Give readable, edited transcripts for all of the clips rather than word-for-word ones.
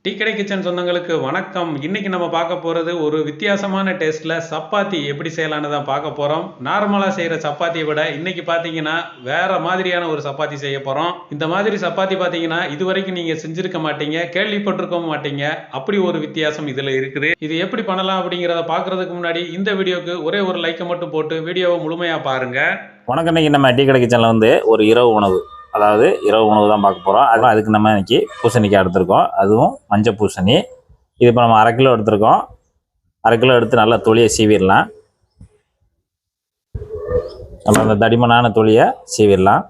Tea கடை kitchen சொந்தங்களுக்கு வணக்கம். இன்னைக்கு நம்ம பார்க்க போகிறது ஒரு வித்தியாசமான டேஸ்ட்டில் சப்பாத்தி எப்படி செய்யலான்னு தான் பார்க்க போகிறோம். நார்மலாக செய்கிற சப்பாத்தியை விட இன்னைக்கு பார்த்தீங்கன்னா வேறு மாதிரியான ஒரு சப்பாத்தி செய்ய போகிறோம். இந்த மாதிரி சப்பாத்தி பார்த்தீங்கன்னா இது வரைக்கும் நீங்கள் செஞ்சுருக்க மாட்டீங்க, கேள்விப்பட்டிருக்கவும் மாட்டீங்க. அப்படி ஒரு வித்தியாசம் இதில் இருக்குது. இது எப்படி பண்ணலாம் அப்படிங்கிறத பார்க்குறதுக்கு முன்னாடி இந்த வீடியோக்கு ஒரே ஒரு லைக்கை மட்டும் போட்டு வீடியோவை முழுமையாக பாருங்கள். வணக்கம். இன்னைக்கு நம்ம டீ கடை கிச்சனில் வந்து ஒரு இரவு உணவு, அதாவது இரவு உணவு தான் பார்க்க போகிறோம். அதுக்கு நம்ம இன்றைக்கி பூசணிக்காய் எடுத்துருக்கோம், அதுவும் மஞ்சள் பூசணி. இது இப்போ நம்ம 1/2 கிலோ எடுத்துருக்கோம். 1/2 கிலோ எடுத்து நல்லா தொலியை சீவிடலாம். நம்ம அந்த தடிமனான தொலியை சீவிடலாம்.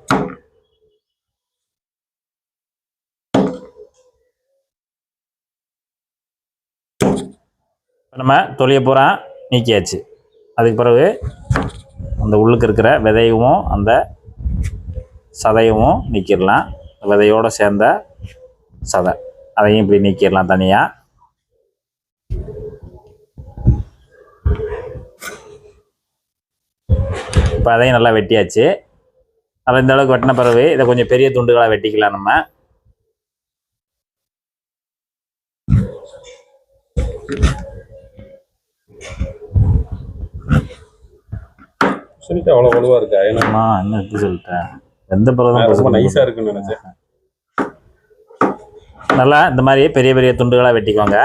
நம்ம தொலியை பூரா நீக்கியாச்சு. அதுக்கு பிறகு அந்த உள்ளுக்கு இருக்கிற விதையும் அந்த சதையும் நீக்கிடலாம். விதையோடு சேர்ந்த சதை அதையும் இப்படி நீக்கிடலாம் தனியாக. இப்போ அதையும் நல்லா வெட்டியாச்சு. அதில் இந்த அளவுக்கு வெட்டின பிறகு இதை கொஞ்சம் பெரிய துண்டுகளாக வெட்டிக்கலாம். நம்ம அவ்வளோ வலுவாக இருக்கு. என்ன எப்படி சொல்லிட்டேன், எந்த பிறகு நைஸாக இருக்குன்னு நினைச்சேன். நல்லா இந்த மாதிரி பெரிய பெரிய துண்டுகளாக வெட்டிக்கோங்க.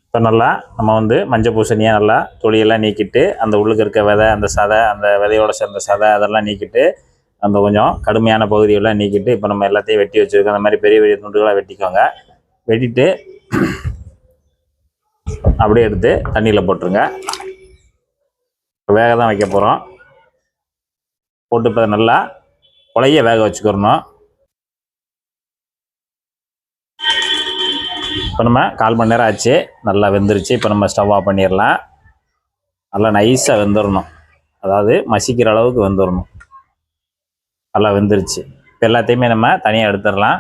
இப்போ நல்லா நம்ம வந்து மஞ்சள் பூசணியாக நல்லா தொலியெல்லாம் நீக்கிட்டு அந்த உள்ளுக்கு இருக்க விதை, அந்த சதை, அந்த விதையோடு சேர்ந்த சதை அதெல்லாம் நீக்கிட்டு அந்த கொஞ்சம் கடுமையான பகுதியெல்லாம் நீக்கிட்டு இப்போ நம்ம எல்லாத்தையும் வெட்டி வச்சுருக்கோம். அந்த மாதிரி பெரிய பெரிய துண்டுகளாக வெட்டிக்கோங்க. வெட்டிட்டு அப்படியே எடுத்து தண்ணியில் போட்டுருங்க. வேக தான் வைக்க போகிறோம். போட்டு இப்போ நல்லா குழைய வேக வச்சுக்கிறணும். இப்போ நம்ம 1/4 மணி நேரம் ஆச்சு, நல்லா வெந்துருச்சு. இப்போ நம்ம ஸ்டவ் ஆஃப் பண்ணிடலாம். நல்லா நைஸாக வெந்துடணும், அதாவது மசிக்கிற அளவுக்கு வெந்துடணும். நல்லா வெந்துருச்சு. இப்போ எல்லாத்தையுமே நம்ம தனியாக எடுத்துடலாம்.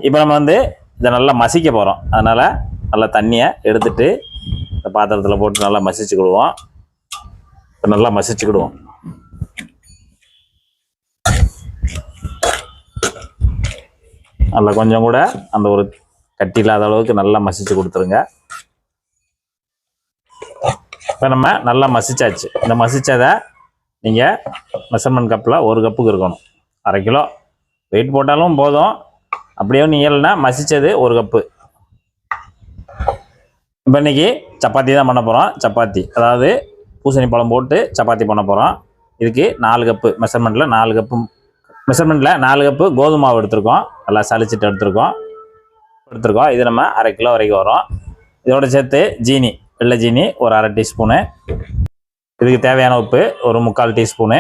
இப்போ நம்ம வந்து இதை நல்லா மசிக்க போகிறோம். அதனால் நல்லா தண்ணியை எடுத்துட்டு இந்த பாத்திரத்தில் போட்டு நல்லா மசிச்சுக்கிடுவோம். இப்போ நல்லா மசிச்சுக்கிடுவோம். நல்லா கொஞ்சம் கூட அந்த ஒரு கட்டி இல்லாத அளவுக்கு நல்லா மசிச்சு கொடுத்துருங்க. இப்போ நம்ம நல்லா மசிச்சாச்சு. இந்த மசிச்சதை நீங்கள் மெஷர்மெண்ட் கப்பில் 1 கப்புக்கு இருக்கணும். 1/2 கிலோ வெயிட் போட்டாலும் போதும். அப்படியே நீங்கள் இல்லைன்னா மசித்தது 1 கப்பு. இப்போ இன்றைக்கி சப்பாத்தி தான் பண்ண போகிறோம். சப்பாத்தி, அதாவது பூசணி பழம் போட்டு சப்பாத்தி பண்ண போகிறோம். இதுக்கு 4 கப்பு மெஷர்மெண்ட்டில் 4 கப்பு கோதுமை மாவு எடுத்துருக்கோம். நல்லா சளிச்சிட்டு எடுத்துருக்கோம். இது நம்ம 1/2 கிலோ வரைக்கும் வரும். இதோட சேர்த்து ஜீனி, வெள்ளை ஜீனி ஒரு 1/2 டீஸ்பூனு. இதுக்கு தேவையான உப்பு ஒரு 3/4 டீஸ்பூனு.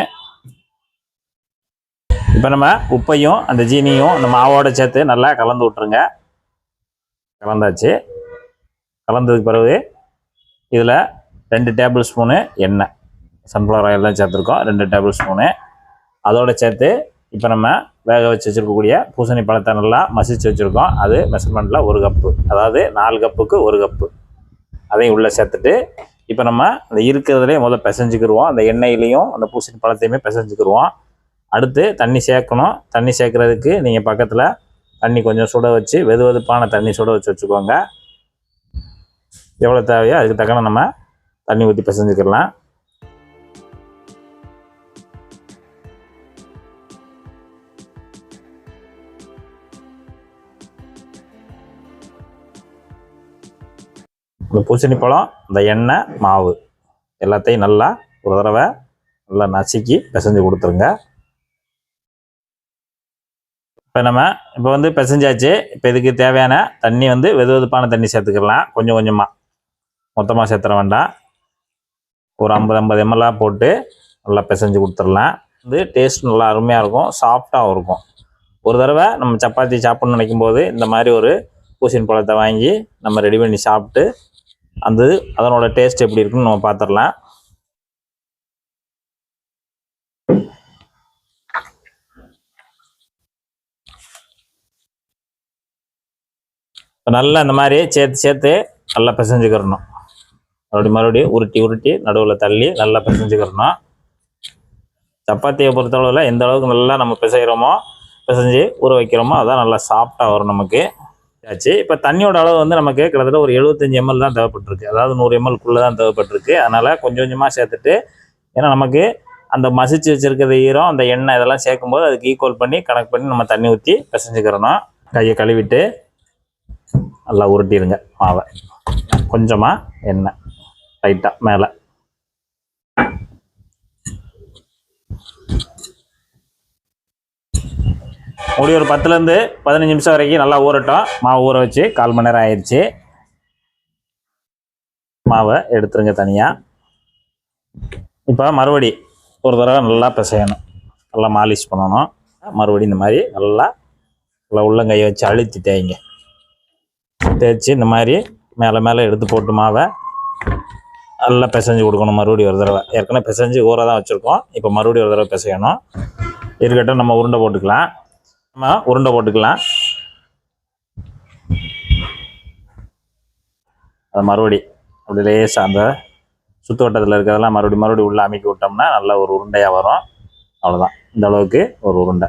இப்போ நம்ம உப்பையும் அந்த ஜீனியும் அந்த மாவோடு சேர்த்து நல்லா கலந்து விட்ருங்க. கலந்தாச்சு. கலந்ததுக்கு பிறகு இதில் 2 டேபிள் ஸ்பூனு எண்ணெய், சன்ஃப்ளவர் ஆயில் தான் சேர்த்துருக்கோம். 2 டேபிள் ஸ்பூனு. அதோடு சேர்த்து இப்போ நம்ம வேக வச்சு வச்சுருக்கக்கூடிய பூசணி பழத்தை நல்லா மசிச்சு வச்சுருக்கோம். அது மெஷர்மெண்ட்டில் 1 கப்பு, அதாவது 4 கப்புக்கு 1 கப்பு. அதையும் உள்ளே சேர்த்துட்டு இப்போ நம்ம அந்த இருக்கிறதுலே முதல்ல பிசைஞ்சிக்கிடுவோம். அந்த எண்ணெயிலையும் அந்த பூசணி பழத்தையுமே பிசைஞ்சிக்கிடுவோம். அடுத்து தண்ணி சேர்க்கணும். தண்ணி சேர்க்குறதுக்கு நீங்கள் பக்கத்தில் தண்ணி கொஞ்சம் சுட வச்சு, வெதுவெதுப்பான தண்ணி சுட வச்சு வச்சுக்கோங்க. எவ்வளோ தேவையோ அதுக்கு தக்கன நம்ம தண்ணி ஊற்றி பிசைஞ்சிக்கிடலாம். இந்த பூசணி பழம், இந்த எண்ணெய், மாவு எல்லாத்தையும் நல்லா ஒரு தடவை நல்லா நசுக்கி பிசைஞ்சு கொடுத்துருங்க. இப்போ வந்து பிசைஞ்சாச்சு. இப்போ இதுக்கு தேவையான தண்ணி வந்து வெதுவெதுப்பான தண்ணி சேர்த்துக்கலாம். கொஞ்சம் கொஞ்சமாக, மொத்தமாக சேர்த்துற வேண்டாம். ஒரு 50 ml போட்டு நல்லா பிசைஞ்சு கொடுத்துடலாம். வந்து டேஸ்ட் நல்லா அருமையாக இருக்கும், சாஃப்டாகவும் இருக்கும். ஒரு தடவை நம்ம சப்பாத்தி சாப்பிட்ணுன்னு நினைக்கும் போது இந்த மாதிரி ஒரு பூசணி பழத்தை வாங்கி நம்ம ரெடி பண்ணி சாப்பிட்டு அதனோட டேஸ்ட் எப்படி இருக்குன்னு நம்ம பார்த்துடலாம். நல்லா இந்த மாதிரி சேர்த்து நல்லா பிசைஞ்சுக்கிறணும். மறுபடியும் உருட்டி நடுவில் தள்ளி நல்லா பிசைஞ்சுக்கிறணும். சப்பாத்தியை பொறுத்தளவில் எந்த அளவுக்கு நல்லா நம்ம பிசைகிறோமோ பிசைஞ்சு ஊற வைக்கிறோமோ அதான் நல்லா சாஃப்டாக வரும் நமக்கு. ஆச்சு. இப்போ தண்ணியோட அளவு வந்து நமக்கு கிட்டத்தட்ட ஒரு 75 ml தான் தேவைப்பட்டிருக்கு. அதாவது 100 ml தான் தேவைப்பட்டிருக்கு. அதனால் கொஞ்சம் கொஞ்சமாக சேர்த்துட்டு, ஏன்னா நமக்கு அந்த மசிச்சு வச்சுருக்கிற ஈரம், அந்த எண்ணெய் இதெல்லாம் சேர்க்கும்போது அதுக்கு ஈக்குவல் பண்ணி கணக்கு பண்ணி நம்ம தண்ணி ஊற்றி பிசைஞ்சுக்கிறணும். கையை கழுவிட்டு நல்லா உருட்டிடுங்க மாவை. கொஞ்சமாக எண்ணெய் லைட்டாக மேலே. மூடி ஒரு 10லேருந்து 15 நிமிஷம் வரைக்கும் நல்லா ஊறட்டும். மாவு ஊற வச்சு 1/4 மணி நேரம் ஆயிடுச்சு. மாவை எடுத்துருங்க தனியாக. இப்போ மறுபடி ஒரு தடவை நல்லா பிசையணும், நல்லா மாலிஷ் பண்ணணும். மறுபடியும் இந்த மாதிரி நல்லா உள்ளங்கையை வச்சு அழுத்தி தேய்ங்க. தேய்ச்சி இந்த மாதிரி மேலே எடுத்து போட்டு மாவை நல்லா பிசைஞ்சு கொடுக்கணும். மறுபடியும் ஒரு தடவை, ஏற்கனவே பிசைஞ்சு ஊற தான் வச்சுருக்கோம். இப்போ மறுபடியும் ஒரு தடவை பிசையணும். இருக்கட்டும், நம்ம உருண்டை போட்டுக்கலாம். அதை மறுபடி அப்படி லேசாக அந்த சுற்று வட்டத்தில் இருக்கிறதெல்லாம் மறுபடியும் உள்ளே அமைக்கி விட்டோம்னா நல்ல ஒரு உருண்டையாக வரும். அவ்வளோதான், இந்த அளவுக்கு ஒரு உருண்டை.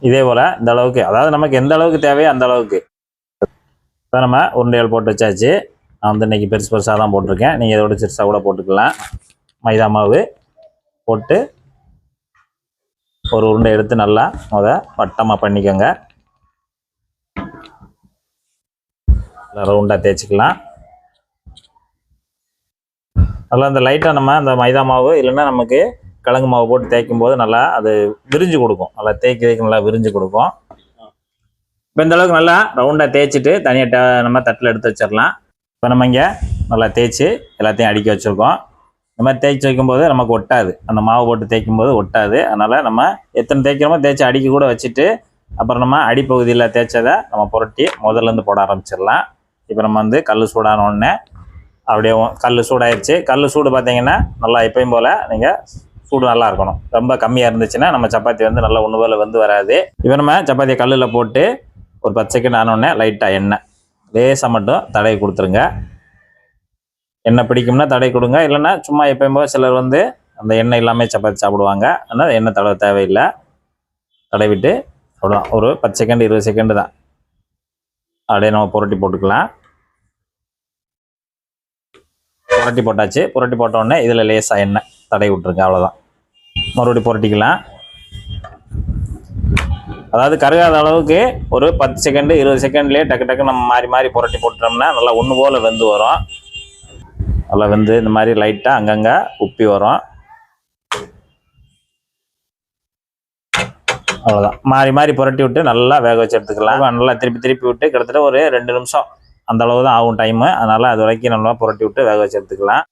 இதே போல் இந்த அளவுக்கு, அதாவது நமக்கு எந்த அளவுக்கு தேவையோ அந்த அளவுக்கு. இப்போ நம்ம உருண்டைகள் போட்டு வச்சாச்சு. நான் வந்து இன்றைக்கி பெருசாக தான் போட்டிருக்கேன். நீங்கள் இதோட சிறுசாக கூட போட்டுக்கலாம். மைதா மாவு போட்டு ஒரு உருண்டை எடுத்து நல்லா வட்டமாக பண்ணிக்கோங்க. ரவுண்டாக தேய்ச்சிக்கலாம். நல்லா அந்த லைட்டாக நம்ம அந்த மைதா மாவு இல்லைன்னா நமக்கு கிழங்கு மாவு போட்டு தேய்க்கும் போது நல்லா அது விரிஞ்சு கொடுக்கும். நல்லா தேய்க்க நல்லா விரிஞ்சு கொடுக்கும். இப்போ இந்த அளவுக்கு நல்லா ரவுண்டாக தேய்ச்சிட்டு தனியாக நம்ம தட்டில் எடுத்து வச்சிடலாம். இப்போ நம்ம இங்கே நல்லா தேய்ச்சி எல்லாத்தையும் அடுக்கி வச்சுருக்கோம். இந்த மாதிரி தேய்ச்சி வைக்கும்போது நமக்கு ஒட்டாது, அந்த மாவு போட்டு தேய்க்கும் போது ஒட்டாது. அதனால் நம்ம எத்தனை தேய்க்கிறோமோ தேய்ச்சி அடிக்கி கூட வச்சுட்டு அப்புறம் நம்ம அடிப்பகுதியில் தேய்ச்சதை நம்ம புரட்டி முதல்லேருந்து போட ஆரம்பிச்சிடலாம். இப்போ நம்ம வந்து கல் சூடான உடனே அப்படியே கல் சூடாயிருச்சு. கல் சூடு பார்த்தீங்கன்னா நல்லா எப்பயும் போல் நீங்கள் சூடு நல்லா இருக்கணும். ரொம்ப கம்மியாக இருந்துச்சுன்னா நம்ம சப்பாத்தி வந்து நல்லா ஒன்று போல் வந்து வராது. இப்போ நம்ம சப்பாத்தியை கல்லில் போட்டு ஒரு 10 செகண்ட் ஆனோடனே லைட்டாக எண்ணெய் லேசாக மட்டும் தடவி கொடுத்துருங்க. எண்ணெய் பிடிக்கும்னா தடவி கொடுங்க, இல்லைன்னா சும்மா எப்பயும் போல் சிலர் வந்து அந்த எண்ணெய் எல்லாமே சப்பாத்தி சாப்பிடுவாங்க. அதனால் எண்ணெய் தடவை தேவையில்லை. தடவிட்டு அவ்வளோதான், ஒரு 10 செகண்ட் 20 செகண்டு தான். அப்படியே நம்ம புரட்டி போட்டுக்கலாம். புரட்டி போட்டாச்சு. புரட்டி போட்டோடனே இதில் லேசாக எண்ணெய் தடவி விட்ருங்க. அவ்வளோதான், மறுபடியும் புரட்டிக்கலாம். அதாவது கருகாத அளவுக்கு ஒரு 10 செகண்டு 20 செகண்ட்லேயே டக்கு நம்ம மாறி புரட்டி போட்டோம்னா நல்லா ஒன்று போல் வெந்து வரும். நல்லா வெந்து இந்த மாதிரி லைட்டாக அங்கங்கே உப்பி வரும். அவ்வளோதான், மாறி புரட்டி விட்டு நல்லா வேக வச்சு எடுத்துக்கலாம். நல்லா திருப்பி விட்டு கிட்டத்தட்ட ஒரு 2 நிமிஷம் அந்த அளவு தான் ஆகும் டைமு. அதனால் அது வரைக்கும் நல்லா புரட்டி விட்டு வேக வச்சு எடுத்துக்கலாம்.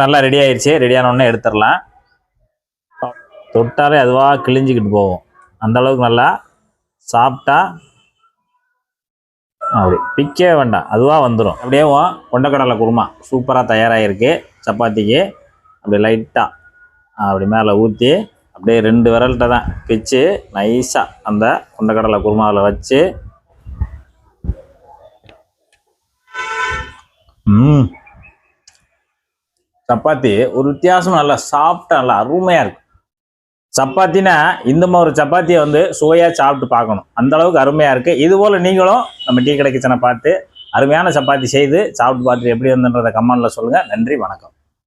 நல்லா ரெடி ஆயிடுச்சு. ரெடியானோடனே எடுத்துடலாம். தொட்டாலே அதுவாக கிழிஞ்சிக்கிட்டு போகும். அந்த அளவுக்கு நல்லா சாப்பிட்டா அப்படி பிக்கவே வேண்டாம், அதுவாக வந்துடும். அப்படியே கொண்டக்கடலை குருமா சூப்பராக தயாராகிருக்கு. சப்பாத்திக்கு அப்படி லைட்டாக அப்படி மேலே ஊற்றி அப்படியே 2 விரல்கிட்ட தான் பிச்சு நைஸாக அந்த கொண்டக்கடலை குருமாவில் வச்சு சப்பாத்தி ஒரு வித்தியாசம் நல்லா சாப்பிட்டா நல்லா அருமையாக இருக்கும். சப்பாத்தினா இந்த மாதிரி ஒரு சப்பாத்தியை வந்து சுவையாக சாப்பிட்டு பார்க்கணும், அந்த அளவுக்கு அருமையாக இருக்குது. இதுபோல் நீங்களும் நம்ம டீ கடை கிச்சனை பார்த்து அருமையான சப்பாத்தி செய்து சாப்பிட்டு பார்த்துட்டு எப்படி வந்துன்றதை கமெண்டில் சொல்லுங்கள். நன்றி, வணக்கம்.